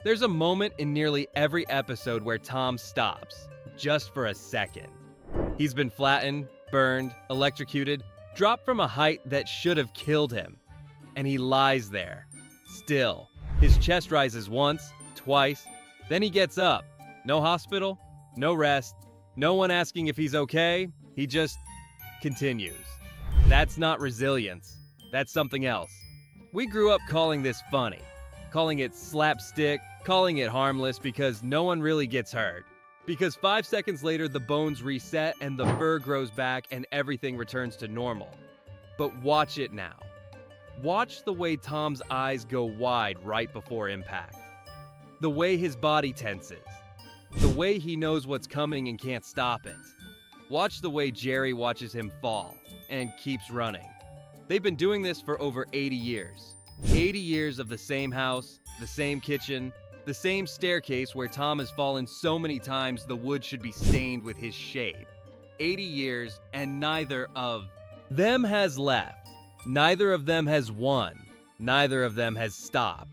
There's a moment in nearly every episode where Tom stops, just for a second. He's been flattened, burned, electrocuted, dropped from a height that should have killed him. And he lies there, still. His chest rises once, twice, then he gets up. No hospital, no rest, no one asking if he's okay, he just continues. That's not resilience, that's something else. We grew up calling this funny, calling it slapstick, calling it harmless because no one really gets hurt. Because 5 seconds later the bones reset and the fur grows back and everything returns to normal. But watch it now. Watch the way Tom's eyes go wide right before impact. The way his body tenses. The way he knows what's coming and can't stop it. Watch the way Jerry watches him fall and keeps running. They've been doing this for over 80 years. 80 years of the same house, the same kitchen, the same staircase where Tom has fallen so many times the wood should be stained with his shape. 80 years and neither of them has left. Neither of them has won. Neither of them has stopped.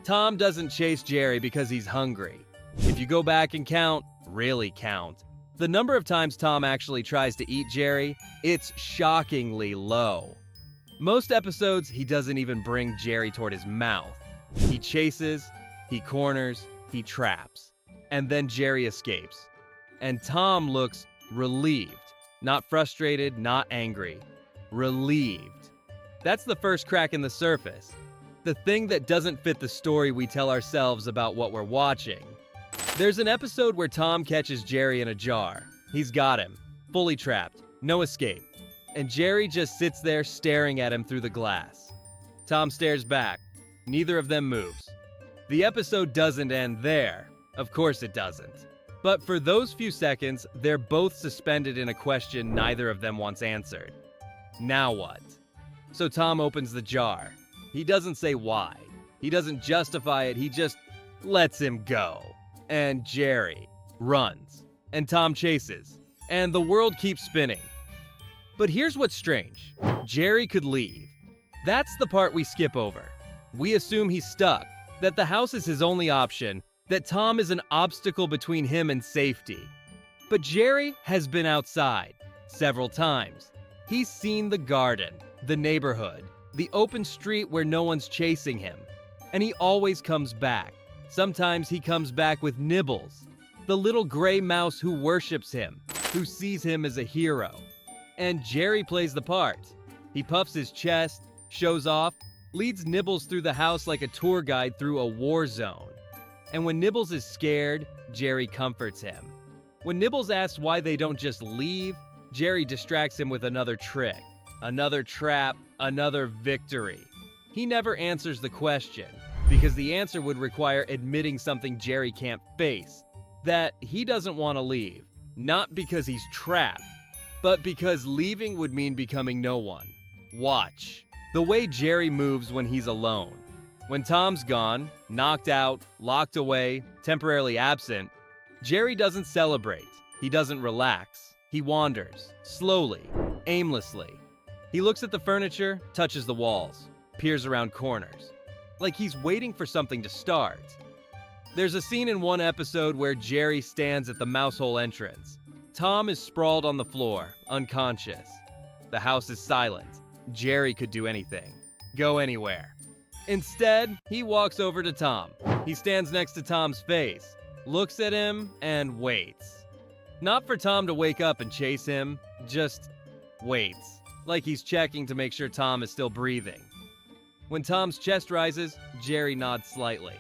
Tom doesn't chase Jerry because he's hungry. If you go back and count, really count, the number of times Tom actually tries to eat Jerry, it's shockingly low. Most episodes, he doesn't even bring Jerry toward his mouth. He chases, he corners, he traps. And then Jerry escapes. And Tom looks relieved. Not frustrated, not angry. Relieved. That's the first crack in the surface. The thing that doesn't fit the story we tell ourselves about what we're watching. There's an episode where Tom catches Jerry in a jar. He's got him, fully trapped, no escape. And Jerry just sits there staring at him through the glass. Tom stares back. Neither of them moves. The episode doesn't end there. Of course it doesn't. But for those few seconds, they're both suspended in a question neither of them wants answered. Now what? So Tom opens the jar. He doesn't say why. He doesn't justify it, he just lets him go. And Jerry runs. And Tom chases. And the world keeps spinning. But here's what's strange. Jerry could leave. That's the part we skip over. We assume he's stuck, that the house is his only option, that Tom is an obstacle between him and safety. But Jerry has been outside several times. He's seen the garden, the neighborhood, the open street where no one's chasing him. And he always comes back. Sometimes he comes back with Nibbles, the little gray mouse who worships him, who sees him as a hero. And Jerry plays the part. He puffs his chest, shows off, leads Nibbles through the house like a tour guide through a war zone. And when Nibbles is scared, Jerry comforts him. When Nibbles asks why they don't just leave, Jerry distracts him with another trick, another trap, another victory. He never answers the question, because the answer would require admitting something Jerry can't face, that he doesn't want to leave, not because he's trapped, but because leaving would mean becoming no one. Watch. The way Jerry moves when he's alone. When Tom's gone, knocked out, locked away, temporarily absent, Jerry doesn't celebrate. He doesn't relax. He wanders, slowly, aimlessly. He looks at the furniture, touches the walls, peers around corners, like he's waiting for something to start. There's a scene in one episode where Jerry stands at the mousehole entrance. Tom is sprawled on the floor, unconscious. The house is silent. Jerry could do anything, go anywhere. Instead, he walks over to Tom. He stands next to Tom's face, looks at him, and waits. Not for Tom to wake up and chase him, just waits, like he's checking to make sure Tom is still breathing. When Tom's chest rises, Jerry nods slightly.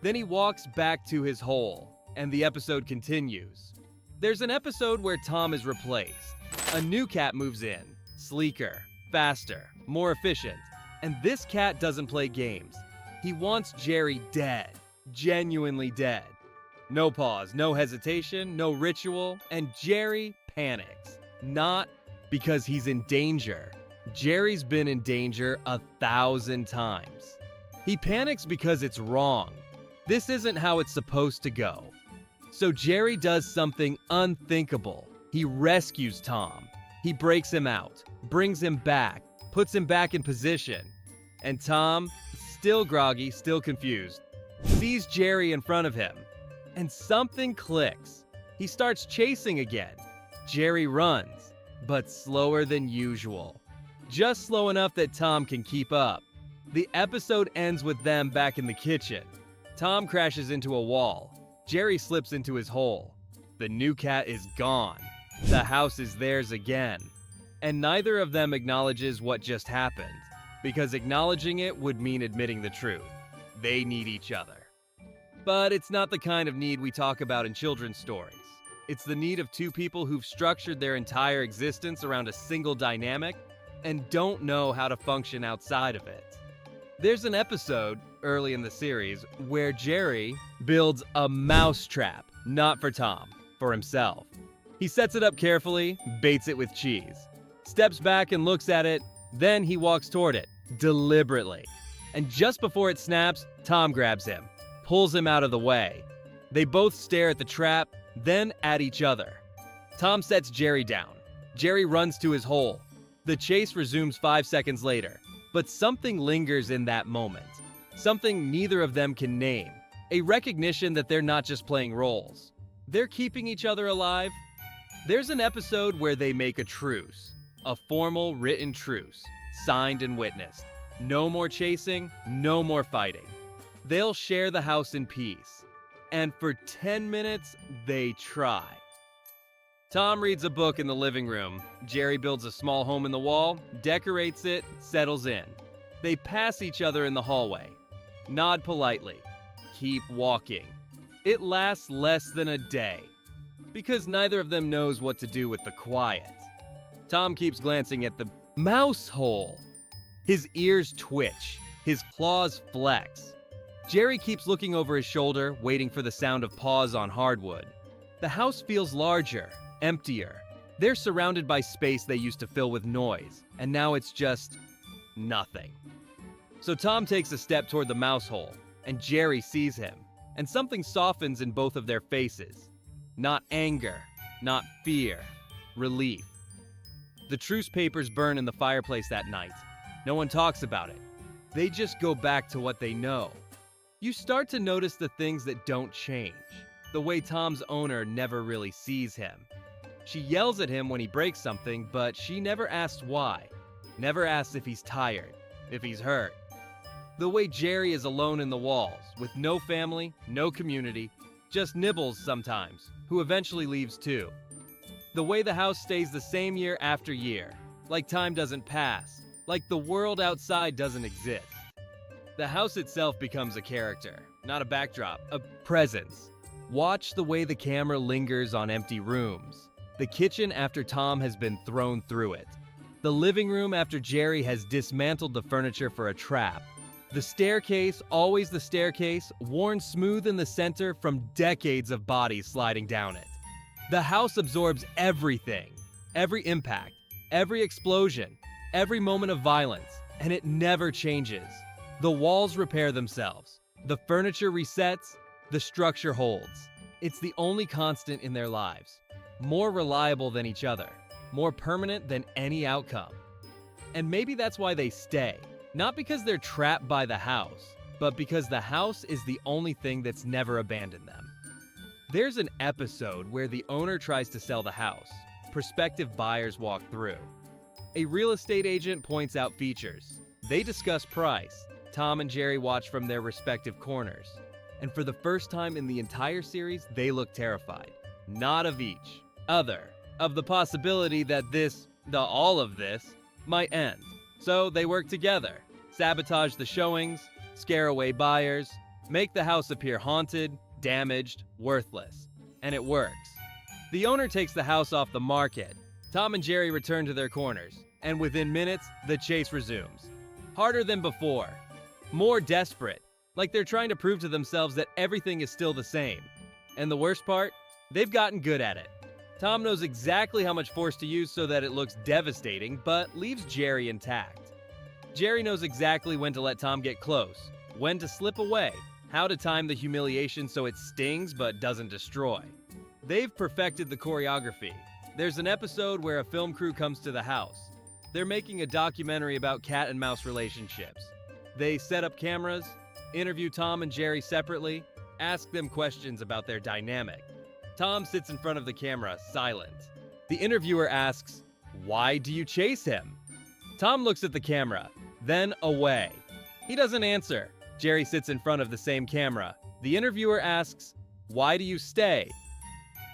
Then he walks back to his hole, and the episode continues. There's an episode where Tom is replaced. A new cat moves in, sleeker, faster, more efficient. And this cat doesn't play games. He wants Jerry dead, genuinely dead. No pause, no hesitation, no ritual, and Jerry panics. Not because he's in danger. Jerry's been in danger 1,000 times. He panics because it's wrong. This isn't how it's supposed to go. So Jerry does something unthinkable. He rescues Tom. He breaks him out, brings him back, puts him back in position. And Tom, still groggy, still confused, sees Jerry in front of him, and something clicks. He starts chasing again. Jerry runs, but slower than usual. Just slow enough that Tom can keep up. The episode ends with them back in the kitchen. Tom crashes into a wall. Jerry slips into his hole. The new cat is gone. The house is theirs again. And neither of them acknowledges what just happened, because acknowledging it would mean admitting the truth. They need each other. But it's not the kind of need we talk about in children's stories. It's the need of two people who've structured their entire existence around a single dynamic and don't know how to function outside of it. There's an episode early in the series where Jerry builds a mousetrap, not for Tom, for himself. He sets it up carefully, baits it with cheese, steps back and looks at it, then he walks toward it, deliberately. And just before it snaps, Tom grabs him, pulls him out of the way. They both stare at the trap, then at each other. Tom sets Jerry down. Jerry runs to his hole. The chase resumes 5 seconds later, but something lingers in that moment. Something neither of them can name. A recognition that they're not just playing roles. They're keeping each other alive. There's an episode where they make a truce. A formal written truce, signed and witnessed. No more chasing, no more fighting. They'll share the house in peace. And for 10 minutes, they try. Tom reads a book in the living room. Jerry builds a small home in the wall, decorates it, settles in. They pass each other in the hallway. Nod politely. Keep walking. It lasts less than a day, because neither of them knows what to do with the quiet. Tom keeps glancing at the mouse hole. His ears twitch. His claws flex. Jerry keeps looking over his shoulder, waiting for the sound of paws on hardwood. The house feels larger, emptier. They're surrounded by space they used to fill with noise, and now it's just nothing. So Tom takes a step toward the mouse hole, and Jerry sees him, and something softens in both of their faces. Not anger, not fear, relief. The truce papers burn in the fireplace that night. No one talks about it. They just go back to what they know. You start to notice the things that don't change. The way Tom's owner never really sees him. She yells at him when he breaks something, but she never asks why. Never asks if he's tired, if he's hurt. The way Jerry is alone in the walls, with no family, no community, just nibbles sometimes, who eventually leaves too. The way the house stays the same year after year, like time doesn't pass, like the world outside doesn't exist. The house itself becomes a character, not a backdrop, a presence. Watch the way the camera lingers on empty rooms. The kitchen after Tom has been thrown through it. The living room after Jerry has dismantled the furniture for a trap. The staircase, always the staircase, worn smooth in the center from decades of bodies sliding down it. The house absorbs everything, every impact, every explosion, every moment of violence, and it never changes. The walls repair themselves. The furniture resets. The structure holds. It's the only constant in their lives. More reliable than each other. More permanent than any outcome. And maybe that's why they stay. Not because they're trapped by the house, but because the house is the only thing that's never abandoned them. There's an episode where the owner tries to sell the house. Prospective buyers walk through. A real estate agent points out features. They discuss price. Tom and Jerry watch from their respective corners. And for the first time in the entire series, they look terrified. Not of each other, of the possibility that all of this, might end. So they work together, sabotage the showings, scare away buyers, make the house appear haunted, damaged, worthless. And it works. The owner takes the house off the market. Tom and Jerry return to their corners, and within minutes, the chase resumes. Harder than before. More desperate, like they're trying to prove to themselves that everything is still the same. And the worst part? They've gotten good at it. Tom knows exactly how much force to use so that it looks devastating, but leaves Jerry intact. Jerry knows exactly when to let Tom get close, when to slip away, how to time the humiliation so it stings but doesn't destroy. They've perfected the choreography. There's an episode where a film crew comes to the house. They're making a documentary about cat and mouse relationships. They set up cameras. Interview Tom and Jerry separately. Ask them questions about their dynamic. Tom sits in front of the camera, silent. The interviewer asks, "Why do you chase him?" Tom looks at the camera, then away. He doesn't answer. Jerry sits in front of the same camera. The interviewer asks, "Why do you stay?"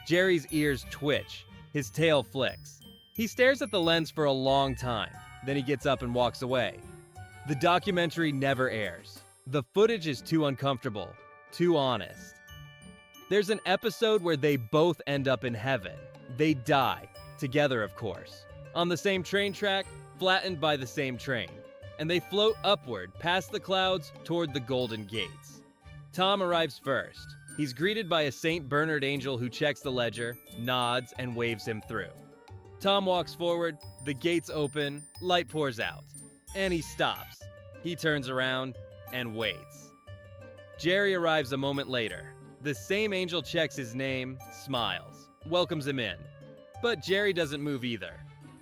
Jerry's ears twitch. His tail flicks. He stares at the lens for a long time. Then he gets up and walks away. The documentary never airs. The footage is too uncomfortable, too honest. There's an episode where they both end up in heaven. They die, together of course, on the same train track, flattened by the same train. And they float upward, past the clouds, toward the Golden Gates. Tom arrives first. He's greeted by a St. Bernard angel who checks the ledger, nods, and waves him through. Tom walks forward, the gates open, light pours out, and he stops. He turns around and waits. Jerry arrives a moment later. The same angel checks his name, smiles, welcomes him in. But Jerry doesn't move either.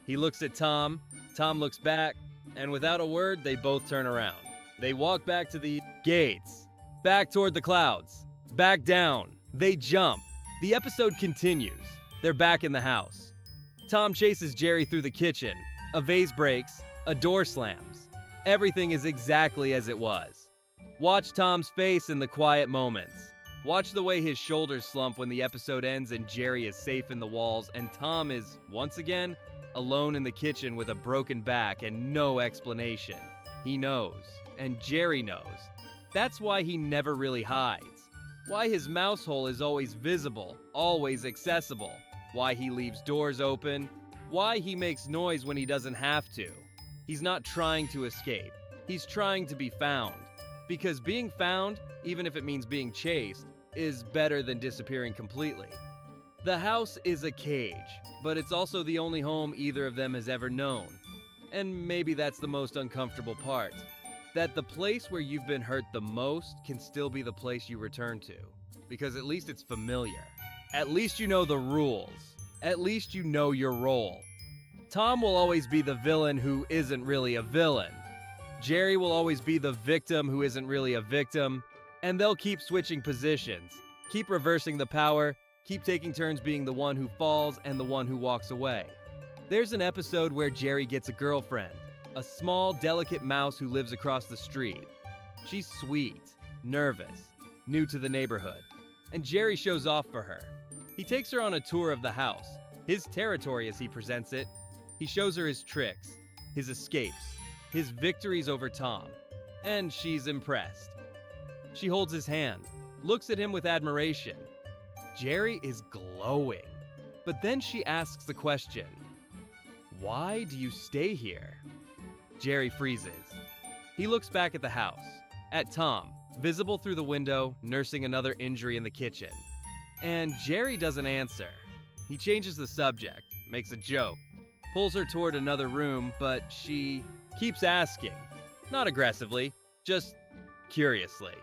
He looks at Tom looks back, and without a word, they both turn around. They walk back to the gates, back toward the clouds, back down. They jump. The episode continues. They're back in the house. Tom chases Jerry through the kitchen. A vase breaks, a door slams. Everything is exactly as it was. Watch Tom's face in the quiet moments. Watch the way his shoulders slump when the episode ends and Jerry is safe in the walls and Tom is, once again, alone in the kitchen with a broken back and no explanation. He knows, and Jerry knows. That's why he never really hides. Why his mouse hole is always visible, always accessible. Why he leaves doors open. Why he makes noise when he doesn't have to. He's not trying to escape. He's trying to be found. Because being found, even if it means being chased, is better than disappearing completely. The house is a cage, but it's also the only home either of them has ever known. And maybe that's the most uncomfortable part. That the place where you've been hurt the most can still be the place you return to. Because at least it's familiar. At least you know the rules. At least you know your role. Tom will always be the villain who isn't really a villain. Jerry will always be the victim who isn't really a victim. And they'll keep switching positions. Keep reversing the power. Keep taking turns being the one who falls and the one who walks away. There's an episode where Jerry gets a girlfriend. A small, delicate mouse who lives across the street. She's sweet, nervous, new to the neighborhood. And Jerry shows off for her. He takes her on a tour of the house, his territory as he presents it. He shows her his tricks, his escapes, his victories over Tom. And she's impressed. She holds his hand, looks at him with admiration. Jerry is glowing. But then she asks the question, "Why do you stay here?" Jerry freezes. He looks back at the house, at Tom, visible through the window, nursing another injury in the kitchen. And Jerry doesn't answer. He changes the subject, makes a joke, pulls her toward another room, but she keeps asking. Not aggressively, just curiously.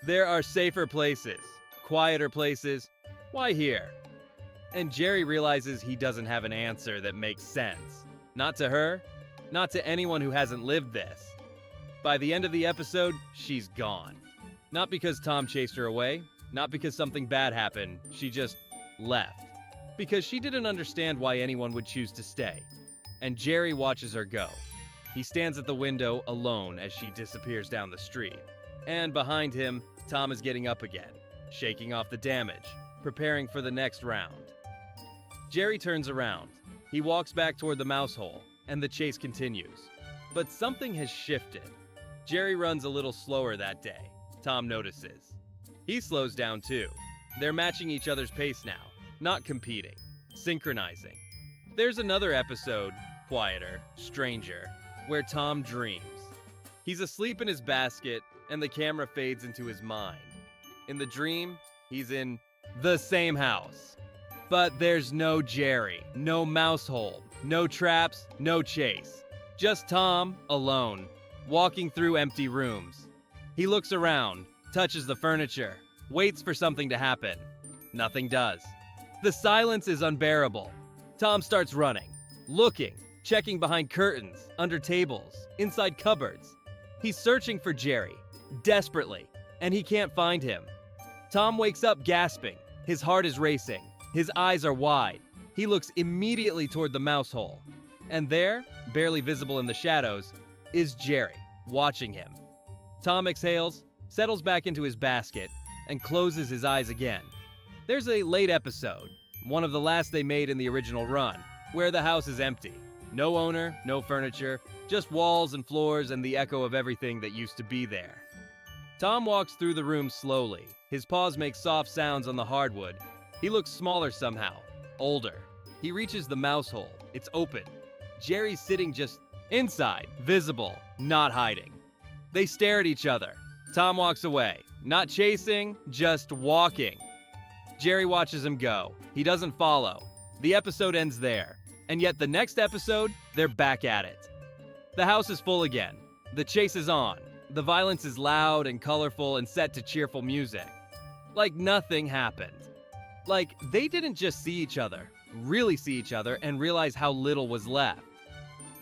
There are safer places, quieter places. Why here? And Jerry realizes he doesn't have an answer that makes sense. Not to her, not to anyone who hasn't lived this. By the end of the episode, she's gone. Not because Tom chased her away, not because something bad happened, she just left. Because she didn't understand why anyone would choose to stay. And Jerry watches her go. He stands at the window alone as she disappears down the street. And behind him, Tom is getting up again, shaking off the damage, preparing for the next round. Jerry turns around. He walks back toward the mouse hole, and the chase continues. But something has shifted. Jerry runs a little slower that day. Tom notices. He slows down too. They're matching each other's pace now, not competing, synchronizing. There's another episode, quieter, stranger, where Tom dreams. He's asleep in his basket, and the camera fades into his mind. In the dream, he's in the same house. But there's no Jerry, no mouse hole, no traps, no chase. Just Tom, alone, walking through empty rooms. He looks around, touches the furniture, waits for something to happen. Nothing does. The silence is unbearable. Tom starts running, looking, checking behind curtains, under tables, inside cupboards. He's searching for Jerry, desperately, and he can't find him. Tom wakes up gasping. His heart is racing. His eyes are wide. He looks immediately toward the mouse hole. And there, barely visible in the shadows, is Jerry, watching him. Tom exhales, settles back into his basket, and closes his eyes again. There's a late episode, one of the last they made in the original run, where the house is empty. No owner, no furniture, just walls and floors and the echo of everything that used to be there. Tom walks through the room slowly. His paws make soft sounds on the hardwood. He looks smaller somehow, older. He reaches the mouse hole. It's open. Jerry's sitting just inside, visible, not hiding. They stare at each other. Tom walks away, not chasing, just walking. Jerry watches him go. He doesn't follow. The episode ends there. And yet the next episode, they're back at it. The house is full again. The chase is on. The violence is loud and colorful and set to cheerful music. Like nothing happened. Like they didn't just see each other, really see each other, and realize how little was left.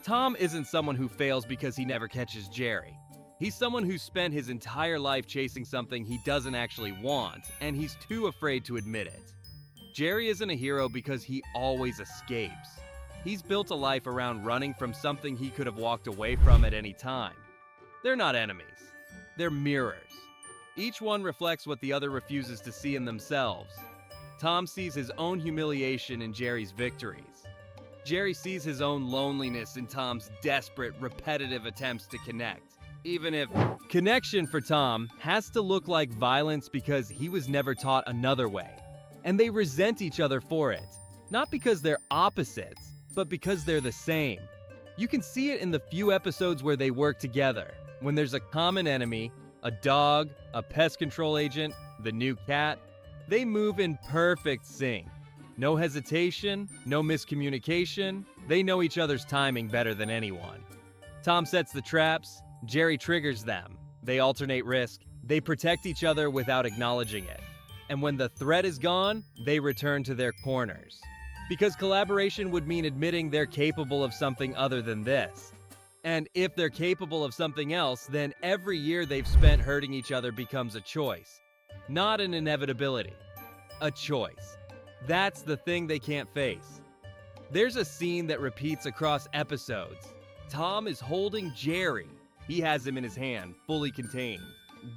Tom isn't someone who fails because he never catches Jerry. He's someone who spent his entire life chasing something he doesn't actually want, and he's too afraid to admit it. Jerry isn't a hero because he always escapes. He's built a life around running from something he could have walked away from at any time. They're not enemies. They're mirrors. Each one reflects what the other refuses to see in themselves. Tom sees his own humiliation in Jerry's victories. Jerry sees his own loneliness in Tom's desperate, repetitive attempts to connect. Even if connection for Tom has to look like violence because he was never taught another way. And they resent each other for it. Not because they're opposites, but because they're the same. You can see it in the few episodes where they work together. When there's a common enemy, a dog, a pest control agent, the new cat, they move in perfect sync. No hesitation, no miscommunication. They know each other's timing better than anyone. Tom sets the traps, Jerry triggers them. They alternate risk. They protect each other without acknowledging it. And when the threat is gone, they return to their corners. Because collaboration would mean admitting they're capable of something other than this. And if they're capable of something else, then every year they've spent hurting each other becomes a choice. Not an inevitability. A choice. That's the thing they can't face. There's a scene that repeats across episodes. Tom is holding Jerry. He has him in his hand, fully contained.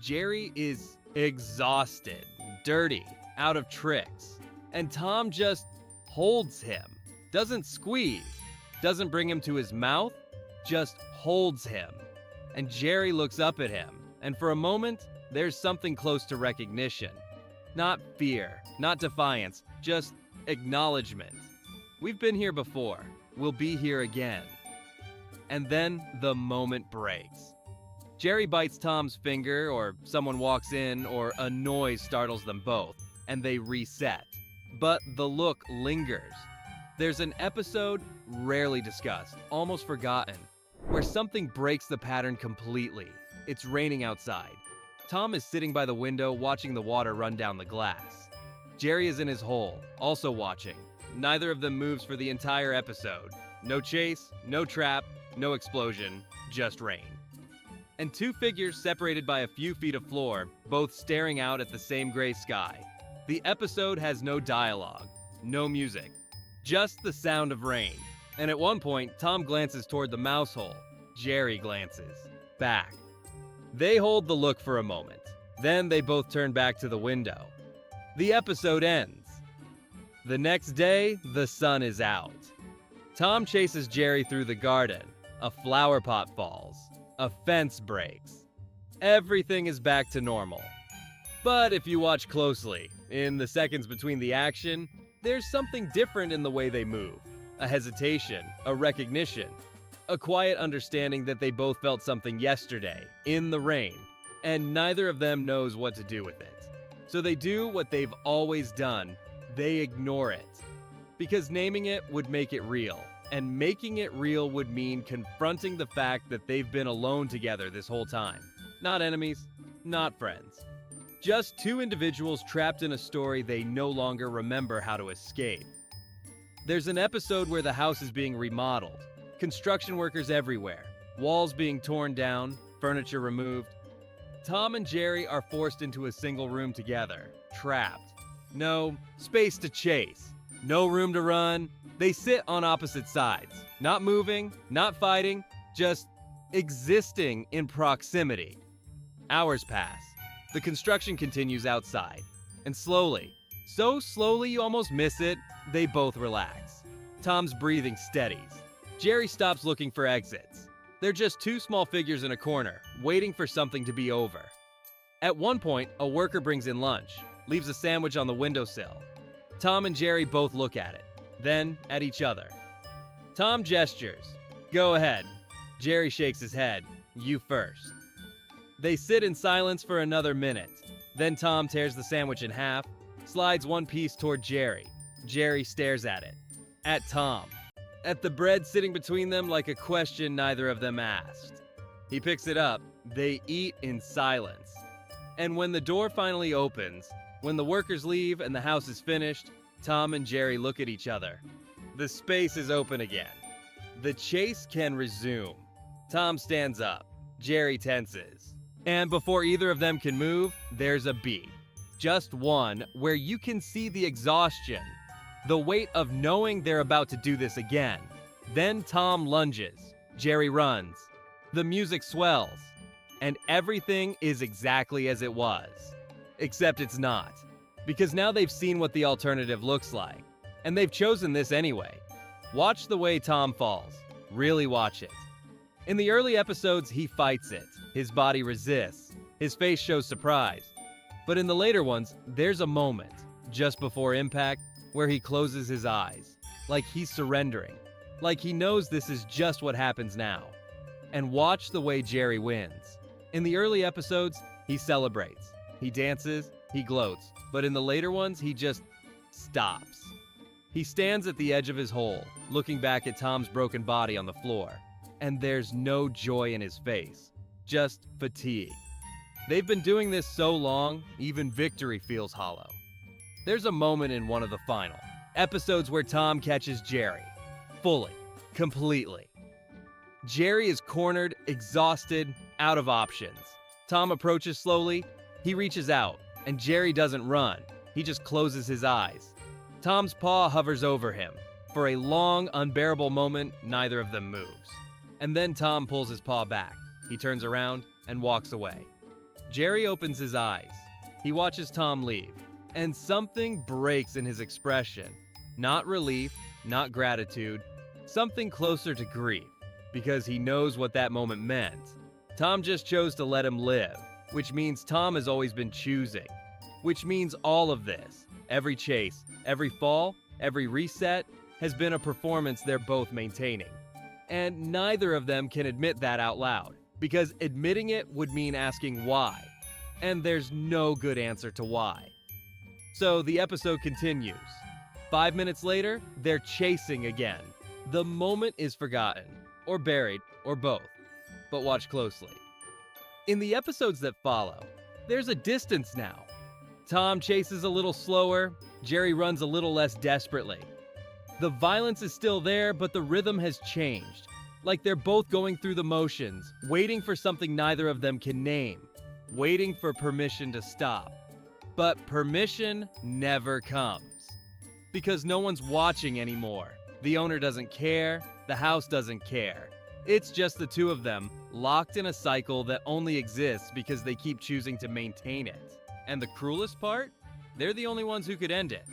Jerry is exhausted, dirty, out of tricks. And Tom just holds him. Doesn't squeeze. Doesn't bring him to his mouth. Just holds him. And Jerry looks up at him. And for a moment, there's something close to recognition. Not fear, not defiance, just acknowledgement. We've been here before. We'll be here again. And then the moment breaks. Jerry bites Tom's finger, or someone walks in, or a noise startles them both, and they reset. But the look lingers. There's an episode rarely discussed, almost forgotten, where something breaks the pattern completely. It's raining outside. Tom is sitting by the window watching the water run down the glass. Jerry is in his hole, also watching. Neither of them moves for the entire episode. No chase, no trap, no explosion, just rain. And two figures separated by a few feet of floor, both staring out at the same gray sky. The episode has no dialogue, no music, just the sound of rain. And at one point, Tom glances toward the mouse hole. Jerry glances back. They hold the look for a moment. Then they both turn back to the window. The episode ends. The next day, the sun is out. Tom chases Jerry through the garden. A flower pot falls. A fence breaks. Everything is back to normal. But if you watch closely, in the seconds between the action, there's something different in the way they move. A hesitation, a recognition, a quiet understanding that they both felt something yesterday, in the rain, and neither of them knows what to do with it. So they do what they've always done. They ignore it. Because naming it would make it real. And making it real would mean confronting the fact that they've been alone together this whole time. Not enemies, not friends. Just two individuals trapped in a story they no longer remember how to escape. There's an episode where the house is being remodeled. Construction workers everywhere. Walls being torn down, furniture removed. Tom and Jerry are forced into a single room together, trapped. No space to chase, no room to run. They sit on opposite sides, not moving, not fighting, just existing in proximity. Hours pass. The construction continues outside. And slowly, so slowly you almost miss it, they both relax. Tom's breathing steadies. Jerry stops looking for exits. They're just two small figures in a corner, waiting for something to be over. At one point, a worker brings in lunch, leaves a sandwich on the windowsill. Tom and Jerry both look at it, then at each other. Tom gestures. Go ahead. Jerry shakes his head. You first. They sit in silence for another minute. Then Tom tears the sandwich in half, slides one piece toward Jerry. Jerry stares at it. At Tom. At the bread sitting between them like a question neither of them asked. He picks it up. They eat in silence. And when the door finally opens, when the workers leave and the house is finished, Tom and Jerry look at each other. The space is open again. The chase can resume. Tom stands up. Jerry tenses. And before either of them can move, there's a beat. Just one where you can see the exhaustion. The weight of knowing they're about to do this again. Then Tom lunges. Jerry runs. The music swells. And everything is exactly as it was. Except it's not. Because now they've seen what the alternative looks like. And they've chosen this anyway. Watch the way Tom falls. Really watch it. In the early episodes, he fights it. His body resists. His face shows surprise. But in the later ones, there's a moment, just before impact, where he closes his eyes. Like he's surrendering. Like he knows this is just what happens now. And watch the way Jerry wins. In the early episodes, he celebrates. He dances. He gloats. But in the later ones, he just stops. He stands at the edge of his hole, looking back at Tom's broken body on the floor. And there's no joy in his face. Just fatigue. They've been doing this so long, even victory feels hollow. There's a moment in one of the final episodes where Tom catches Jerry. Fully. Completely. Jerry is cornered, exhausted, out of options. Tom approaches slowly. He reaches out, and Jerry doesn't run. He just closes his eyes. Tom's paw hovers over him. For a long, unbearable moment, neither of them moves. And then Tom pulls his paw back. He turns around and walks away. Jerry opens his eyes. He watches Tom leave. And something breaks in his expression. Not relief, not gratitude, something closer to grief. Because he knows what that moment meant. Tom just chose to let him live. Which means Tom has always been choosing. Which means all of this, every chase, every fall, every reset, has been a performance they're both maintaining. And neither of them can admit that out loud, because admitting it would mean asking why. And there's no good answer to why. So the episode continues. 5 minutes later, they're chasing again. The moment is forgotten, or buried, or both. But watch closely. In the episodes that follow, there's a distance now. Tom chases a little slower, Jerry runs a little less desperately. The violence is still there, but the rhythm has changed. Like they're both going through the motions, waiting for something neither of them can name. Waiting for permission to stop. But permission never comes. Because no one's watching anymore. The owner doesn't care, the house doesn't care. It's just the two of them, locked in a cycle that only exists because they keep choosing to maintain it. And the cruelest part? They're the only ones who could end it.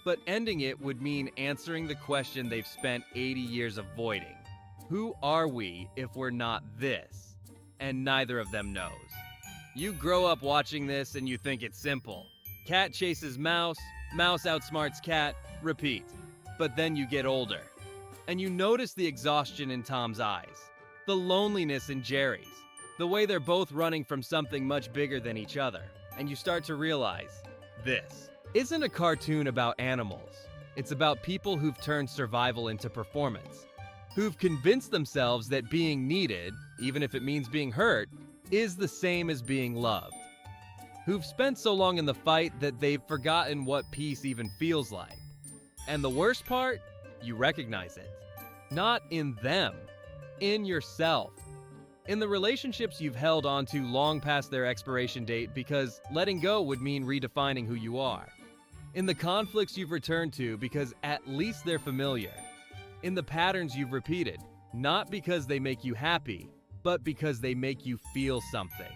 But ending it would mean answering the question they've spent 80 years avoiding. Who are we if we're not this? And neither of them knows. You grow up watching this and you think it's simple. Cat chases mouse, mouse outsmarts cat, repeat. But then you get older. And you notice the exhaustion in Tom's eyes. The loneliness in Jerry's. The way they're both running from something much bigger than each other. And you start to realize, this isn't a cartoon about animals. It's about people who've turned survival into performance. Who've convinced themselves that being needed, even if it means being hurt, is the same as being loved. Who've spent so long in the fight that they've forgotten what peace even feels like. And the worst part? You recognize it. Not in them. In yourself. In the relationships you've held onto long past their expiration date because letting go would mean redefining who you are. In the conflicts you've returned to because at least they're familiar. In the patterns you've repeated, not because they make you happy, but because they make you feel something.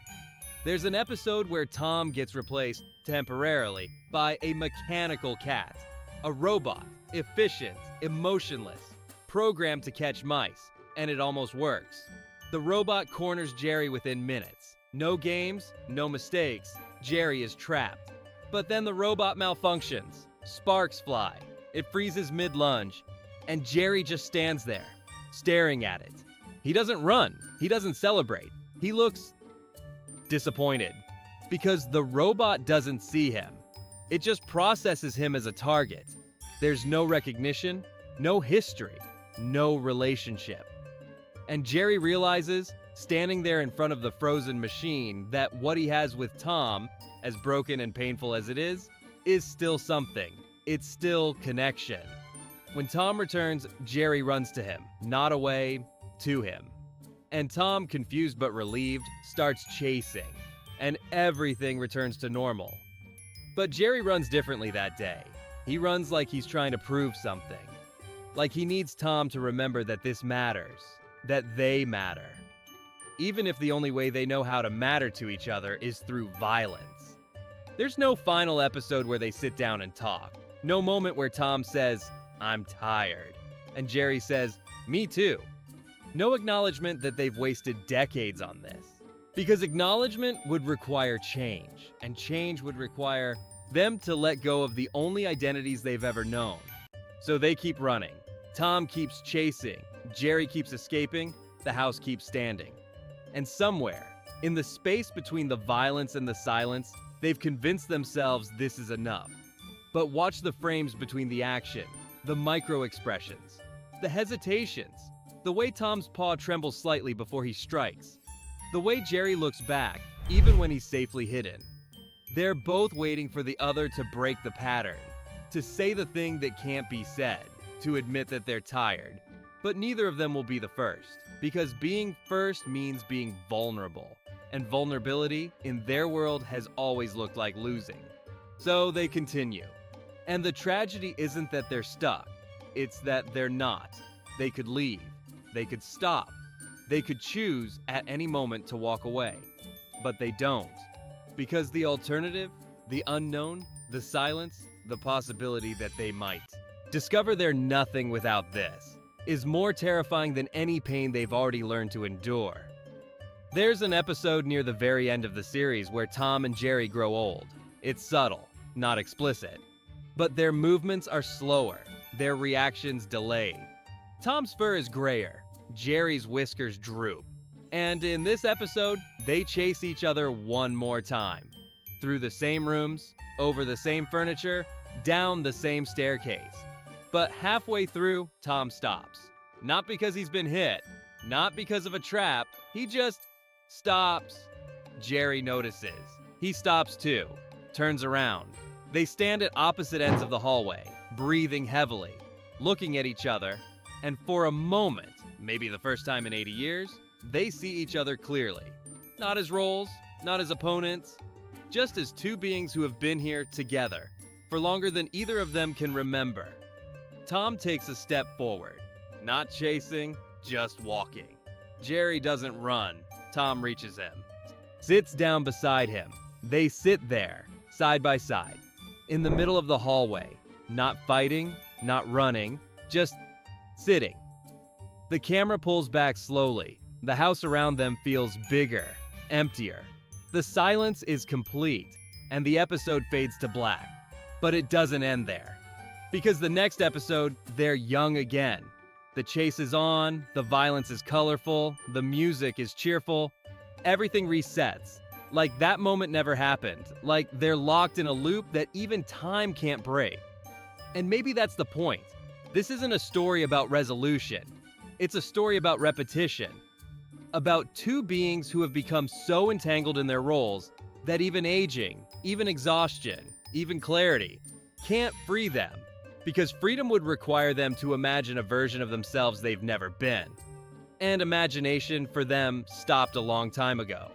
There's an episode where Tom gets replaced, temporarily, by a mechanical cat. A robot, efficient, emotionless, programmed to catch mice, and it almost works. The robot corners Jerry within minutes. No games, no mistakes, Jerry is trapped. But then the robot malfunctions. Sparks fly. It freezes mid-lunge. And Jerry just stands there, staring at it. He doesn't run. He doesn't celebrate. He looks disappointed. Because the robot doesn't see him. It just processes him as a target. There's no recognition, no history, no relationship. And Jerry realizes, standing there in front of the frozen machine, that what he has with Tom, as broken and painful as it is still something. It's still connection. When Tom returns, Jerry runs to him, not away, to him. And Tom, confused but relieved, starts chasing. And everything returns to normal. But Jerry runs differently that day. He runs like he's trying to prove something. Like he needs Tom to remember that this matters. That they matter. Even if the only way they know how to matter to each other is through violence. There's no final episode where they sit down and talk. No moment where Tom says, "I'm tired," and Jerry says, "Me too." No acknowledgement that they've wasted decades on this. Because acknowledgement would require change, and change would require them to let go of the only identities they've ever known. So they keep running. Tom keeps chasing. Jerry keeps escaping, the house keeps standing. And somewhere, in the space between the violence and the silence, they've convinced themselves this is enough. But watch the frames between the action, the micro-expressions, the hesitations, the way Tom's paw trembles slightly before he strikes, the way Jerry looks back, even when he's safely hidden. They're both waiting for the other to break the pattern, to say the thing that can't be said, to admit that they're tired. But neither of them will be the first, because being first means being vulnerable, and vulnerability in their world has always looked like losing. So they continue. And the tragedy isn't that they're stuck, it's that they're not. They could leave, they could stop, they could choose at any moment to walk away. But they don't, because the alternative, the unknown, the silence, the possibility that they might discover they're nothing without this, is more terrifying than any pain they've already learned to endure. There's an episode near the very end of the series where Tom and Jerry grow old. It's subtle, not explicit. But their movements are slower, their reactions delayed. Tom's fur is grayer, Jerry's whiskers droop. And in this episode, they chase each other one more time. Through the same rooms, over the same furniture, down the same staircase. But halfway through, Tom stops. Not because he's been hit, not because of a trap, he just stops. Jerry notices. He stops too, turns around. They stand at opposite ends of the hallway, breathing heavily, looking at each other, and for a moment, maybe the first time in 80 years, they see each other clearly. Not as roles, not as opponents, just as two beings who have been here together, for longer than either of them can remember. Tom takes a step forward, not chasing, just walking. Jerry doesn't run. Tom reaches him, sits down beside him. They sit there, side by side, in the middle of the hallway, not fighting, not running, just sitting. The camera pulls back slowly. The house around them feels bigger, emptier. The silence is complete, and the episode fades to black. But it doesn't end there. Because the next episode, they're young again. The chase is on, the violence is colorful, the music is cheerful. Everything resets. Like that moment never happened. Like they're locked in a loop that even time can't break. And maybe that's the point. This isn't a story about resolution. It's a story about repetition. About two beings who have become so entangled in their roles that even aging, even exhaustion, even clarity can't free them. Because freedom would require them to imagine a version of themselves they've never been. and imagination for them stopped a long time ago.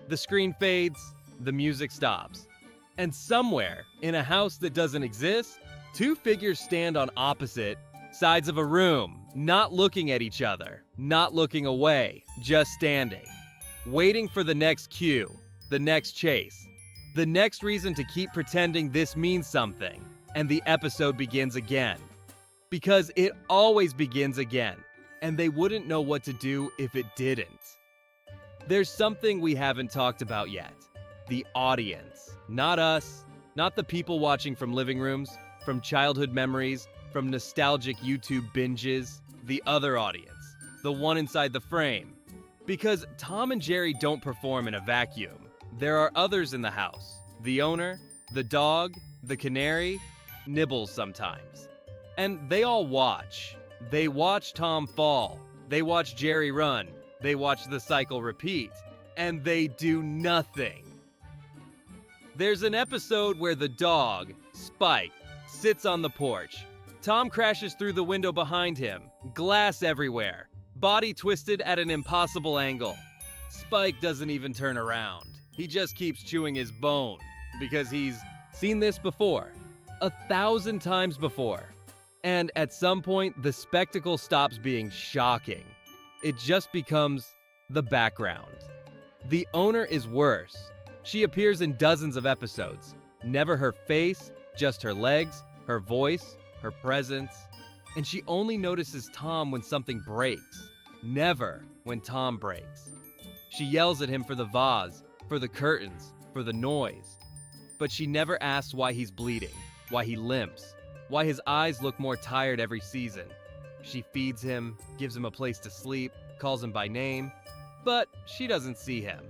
The screen fades, the music stops, and somewhere in a house that doesn't exist, two figures stand on opposite sides of a room, not looking at each other, not looking away, just standing, waiting for the next cue, the next chase, the next reason to keep pretending this means something, and the episode begins again. Because it always begins again, and they wouldn't know what to do if it didn't. There's something we haven't talked about yet. The audience. Not us, not the people watching from living rooms, from childhood memories, from nostalgic YouTube binges. The other audience. The one inside the frame. Because Tom and Jerry don't perform in a vacuum. There are others in the house. The owner, the dog, the canary, Nibbles sometimes. And they all watch. They watch Tom fall. They watch Jerry run. They watch the cycle repeat. And they do nothing. There's an episode where the dog, Spike, sits on the porch. Tom crashes through the window behind him. Glass everywhere. Body twisted at an impossible angle. Spike doesn't even turn around. He just keeps chewing his bone. Because he's seen this before. 1,000 times before. And at some point, the spectacle stops being shocking. It just becomes the background. The owner is worse. She appears in dozens of episodes. Never her face, just her legs, her voice, her presence. And she only notices Tom when something breaks. Never when Tom breaks. She yells at him for the vase, for the curtains, for the noise. But she never asks why he's bleeding, why he limps, why his eyes look more tired every season. She feeds him, gives him a place to sleep, calls him by name, but she doesn't see him.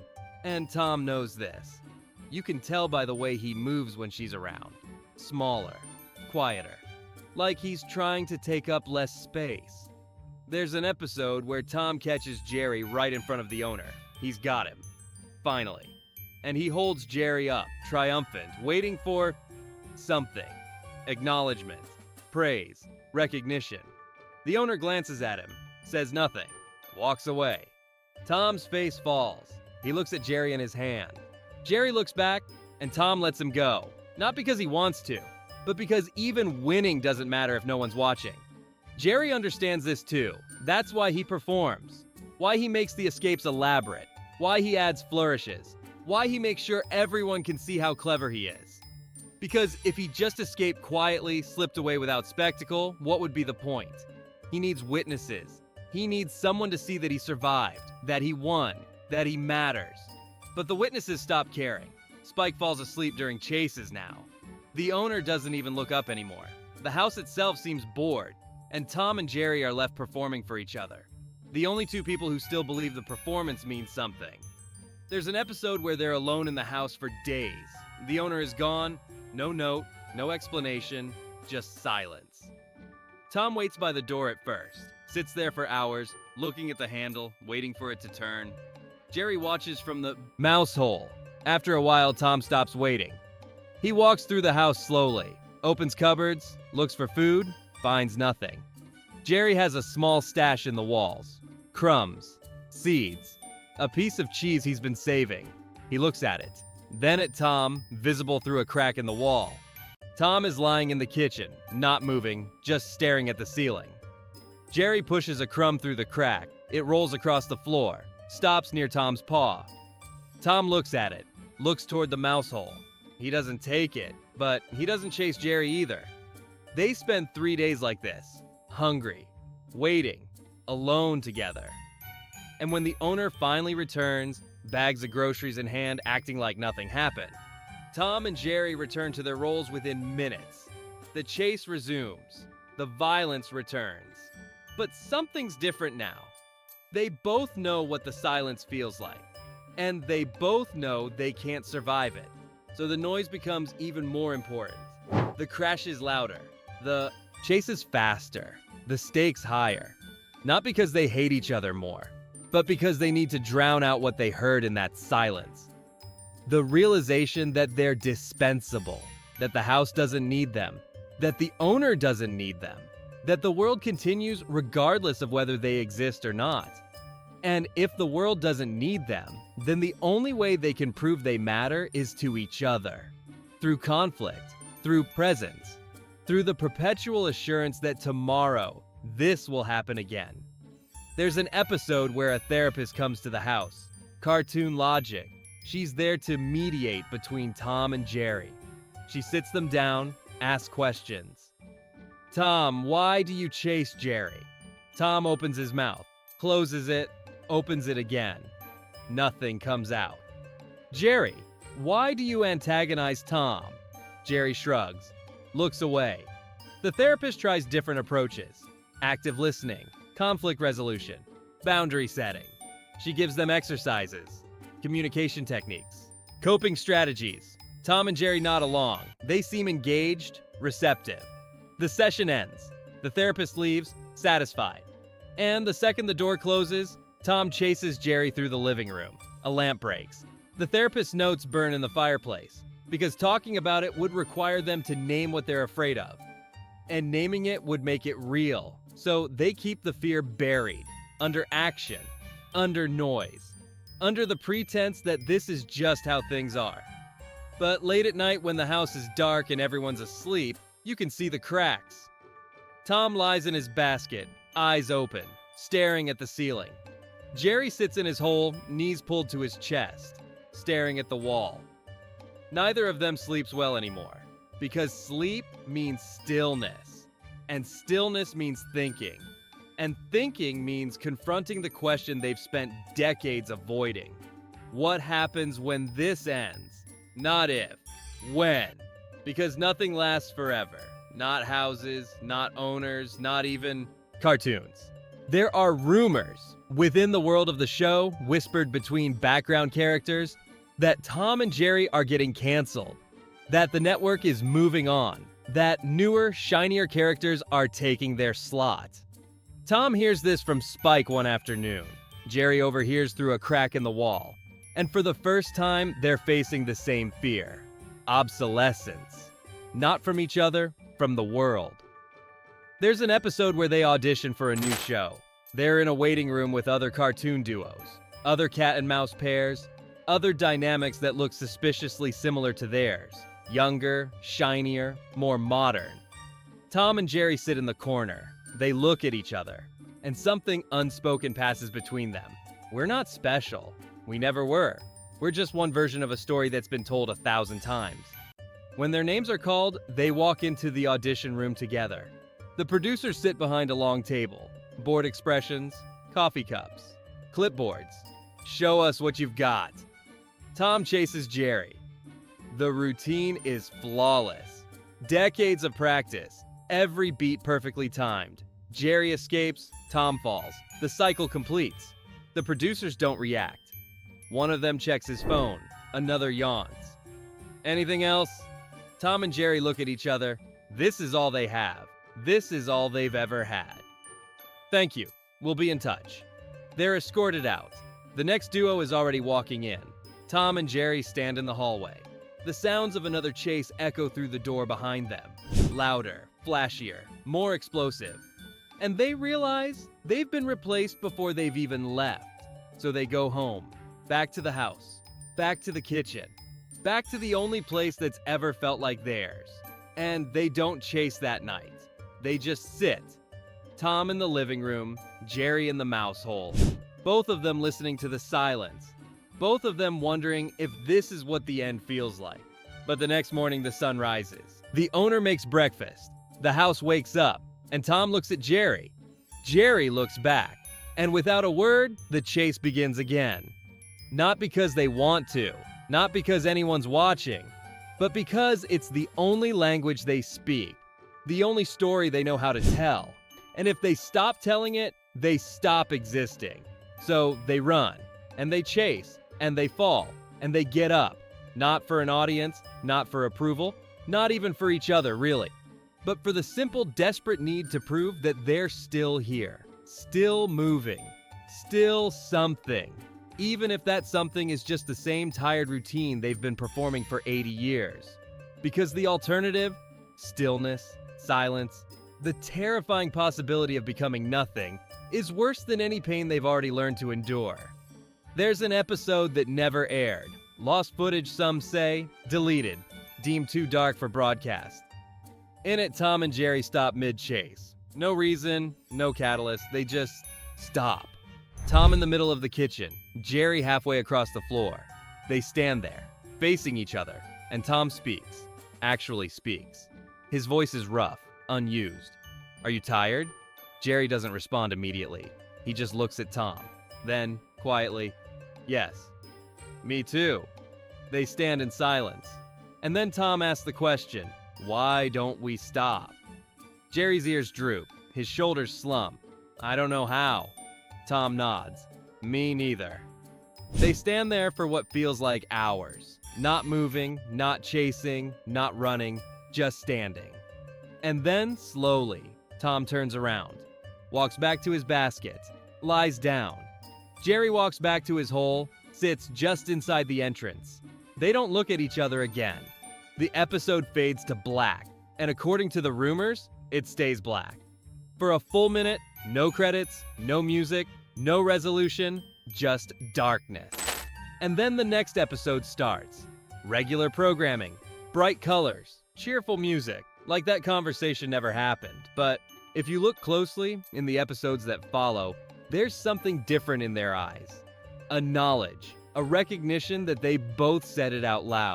And Tom knows this. You can tell by the way he moves when she's around. Smaller, quieter, like he's trying to take up less space. There's an episode where Tom catches Jerry right in front of the owner. He's got him. Finally. And he holds Jerry up, triumphant, waiting for something. Acknowledgement, praise, recognition. The owner glances at him, says nothing, walks away. Tom's face falls. He looks at Jerry in his hand. Jerry looks back, and Tom lets him go. Not because he wants to, but because even winning doesn't matter if no one's watching. Jerry understands this too. That's why he performs. Why he makes the escapes elaborate. Why he adds flourishes. Why he makes sure everyone can see how clever he is. Because if he just escaped quietly, slipped away without spectacle, what would be the point? He needs witnesses. He needs someone to see that he survived, that he won, that he matters. But the witnesses stop caring. Spike falls asleep during chases now. The owner doesn't even look up anymore. The house itself seems bored, and Tom and Jerry are left performing for each other. The only two people who still believe the performance means something. There's an episode where they're alone in the house for days. The owner is gone, no note, no explanation, just silence. Tom waits by the door at first, sits there for hours, looking at the handle, waiting for it to turn. Jerry watches from the mouse hole. After a while, Tom stops waiting. He walks through the house slowly, opens cupboards, looks for food, finds nothing. Jerry has a small stash in the walls. Crumbs, seeds, a piece of cheese he's been saving. He looks at it, then at Tom, visible through a crack in the wall. Tom is lying in the kitchen, not moving, just staring at the ceiling. Jerry pushes a crumb through the crack. It rolls across the floor, stops near Tom's paw. Tom looks at it, looks toward the mouse hole. He doesn't take it, but he doesn't chase Jerry either. They spend 3 days like this, hungry, waiting, alone together. And when the owner finally returns, bags of groceries in hand, acting like nothing happened, Tom and Jerry return to their roles within minutes. The chase resumes. The violence returns. But something's different now. They both know what the silence feels like. And they both know they can't survive it. So the noise becomes even more important. The crash is louder. The chase is faster. The stakes higher. Not because they hate each other more, but because they need to drown out what they heard in that silence. The realization that they're dispensable, that the house doesn't need them, that the owner doesn't need them, that the world continues regardless of whether they exist or not. And if the world doesn't need them, then the only way they can prove they matter is to each other. Through conflict, through presence, through the perpetual assurance that tomorrow, this will happen again. There's an episode where a therapist comes to the house. Cartoon logic. She's there to mediate between Tom and Jerry. She sits them down, asks questions. Tom, why do you chase Jerry? Tom opens his mouth, closes it, opens it again. Nothing comes out. Jerry, why do you antagonize Tom? Jerry shrugs, looks away. The therapist tries different approaches. Active listening, conflict resolution, boundary setting. She gives them exercises, communication techniques, coping strategies. Tom and Jerry nod along. They seem engaged, receptive. The session ends. The therapist leaves, satisfied. And the second the door closes, Tom chases Jerry through the living room. A lamp breaks. The therapist's notes burn in the fireplace, because talking about it would require them to name what they're afraid of. And naming it would make it real. So they keep the fear buried, under action, under noise, under the pretense that this is just how things are. But late at night when the house is dark and everyone's asleep, you can see the cracks. Tom lies in his basket, eyes open, staring at the ceiling. Jerry sits in his hole, knees pulled to his chest, staring at the wall. Neither of them sleeps well anymore, because sleep means stillness, and stillness means thinking, and thinking means confronting the question they've spent decades avoiding. What happens when this ends? Not if, when. Because nothing lasts forever. Not houses, not owners, not even cartoons. There are rumors within the world of the show, whispered between background characters, that Tom and Jerry are getting canceled, that the network is moving on, that newer, shinier characters are taking their slot. Tom hears this from Spike one afternoon. Jerry overhears through a crack in the wall. And for the first time, they're facing the same fear. Obsolescence. Not from each other, from the world. There's an episode where they audition for a new show. They're in a waiting room with other cartoon duos, other cat and mouse pairs, other dynamics that look suspiciously similar to theirs. Younger, shinier, more modern. Tom and Jerry sit in the corner. They look at each other, and something unspoken passes between them. We're not special. We never were. We're just one version of a story that's been told 1,000 times. When their names are called, they walk into the audition room together. The producers sit behind a long table. Bored expressions, coffee cups, clipboards. Show us what you've got. Tom chases Jerry. The routine is flawless. Decades of practice, every beat perfectly timed. Jerry escapes, Tom falls. The cycle completes. The producers don't react. One of them checks his phone, another yawns. Anything else? Tom and Jerry look at each other. This is all they have. This is all they've ever had. Thank you. We'll be in touch. They're escorted out. The next duo is already walking in. Tom and Jerry stand in the hallway. The sounds of another chase echo through the door behind them. Louder, flashier, more explosive. And they realize they've been replaced before they've even left. So they go home, back to the house, back to the kitchen, back to the only place that's ever felt like theirs. And they don't chase that night. They just sit. Tom in the living room, Jerry in the mouse hole. Both of them listening to the silence. Both of them wondering if this is what the end feels like. But the next morning the sun rises. The owner makes breakfast. The house wakes up, and Tom looks at Jerry. Jerry looks back, and without a word, the chase begins again. Not because they want to, not because anyone's watching, but because it's the only language they speak, the only story they know how to tell. And if they stop telling it, they stop existing. So they run, and they chase, and they fall, and they get up. Not for an audience, not for approval, not even for each other, really. But for the simple, desperate need to prove that they're still here, still moving, still something. Even if that something is just the same tired routine they've been performing for 80 years. Because the alternative, stillness, silence, The terrifying possibility of becoming nothing is worse than any pain they've already learned to endure. There's an episode that never aired. Lost footage, some say, deleted, deemed too dark for broadcast. In it, Tom and Jerry stop mid-chase. No reason, no catalyst, they just stop. Tom in the middle of the kitchen, Jerry halfway across the floor. They stand there, facing each other, and Tom speaks. Actually speaks. His voice is rough, unused. "Are you tired?" Jerry doesn't respond immediately. He just looks at Tom. Then, quietly, "Yes." "Me too." They stand in silence. And then Tom asks the question, "Why don't we stop?" Jerry's ears droop. His shoulders slump. "I don't know how." Tom nods. "Me neither." They stand there for what feels like hours. Not moving, not chasing, not running, just standing. And then, slowly, Tom turns around, walks back to his basket, lies down. Jerry walks back to his hole, sits just inside the entrance. They don't look at each other again. The episode fades to black, and according to the rumors, it stays black. For a full minute, no credits, no music, no resolution, just darkness. And then the next episode starts. Regular programming, bright colors, cheerful music, like that conversation never happened. But if you look closely in the episodes that follow, there's something different in their eyes. A knowledge, a recognition that they both said it out loud.